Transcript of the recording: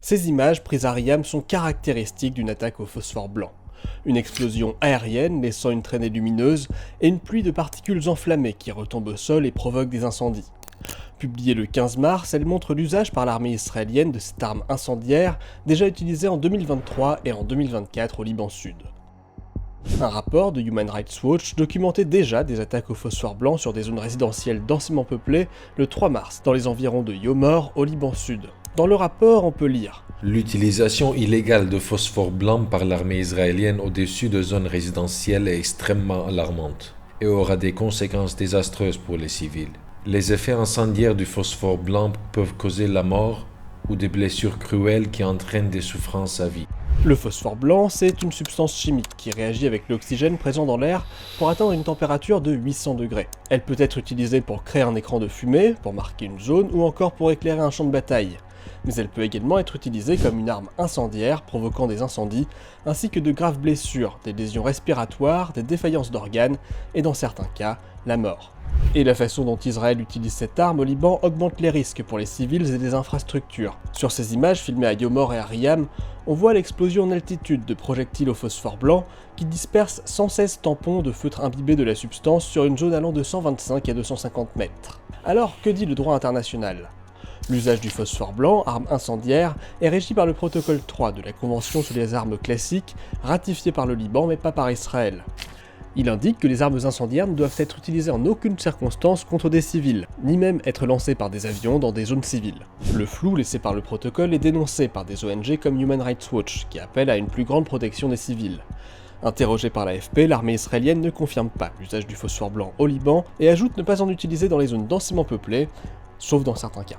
Ces images prises à Riam sont caractéristiques d'une attaque au phosphore blanc. Une explosion aérienne laissant une traînée lumineuse et une pluie de particules enflammées qui retombent au sol et provoquent des incendies. Publiée le 15 mars, elle montre l'usage par l'armée israélienne de cette arme incendiaire déjà utilisée en 2023 et en 2024 au Liban Sud. Un rapport de Human Rights Watch documentait déjà des attaques au phosphore blanc sur des zones résidentielles densément peuplées le 3 mars, dans les environs de Yomor, au Liban Sud. Dans le rapport, on peut lire « L'utilisation illégale de phosphore blanc par l'armée israélienne au-dessus de zones résidentielles est extrêmement alarmante et aura des conséquences désastreuses pour les civils. Les effets incendiaires du phosphore blanc peuvent causer la mort ou des blessures cruelles qui entraînent des souffrances à vie. » Le phosphore blanc, c'est une substance chimique qui réagit avec l'oxygène présent dans l'air pour atteindre une température de 800 degrés. Elle peut être utilisée pour créer un écran de fumée, pour marquer une zone ou encore pour éclairer un champ de bataille. Mais elle peut également être utilisée comme une arme incendiaire provoquant des incendies, ainsi que de graves blessures, des lésions respiratoires, des défaillances d'organes et dans certains cas, la mort. Et la façon dont Israël utilise cette arme au Liban augmente les risques pour les civils et les infrastructures. Sur ces images filmées à Yomor et à Riam, on voit l'explosion en altitude de projectiles au phosphore blanc qui dispersent sans cesse tampons de feutres imbibés de la substance sur une zone allant de 125 à 250 mètres. Alors, que dit le droit international ? L'usage du phosphore blanc, arme incendiaire, est régi par le protocole 3 de la Convention sur les armes classiques, ratifié par le Liban mais pas par Israël. Il indique que les armes incendiaires ne doivent être utilisées en aucune circonstance contre des civils, ni même être lancées par des avions dans des zones civiles. Le flou laissé par le protocole est dénoncé par des ONG comme Human Rights Watch, qui appellent à une plus grande protection des civils. Interrogé par l'AFP, l'armée israélienne ne confirme pas l'usage du phosphore blanc au Liban et ajoute ne pas en utiliser dans les zones densément peuplées, sauf dans certains cas.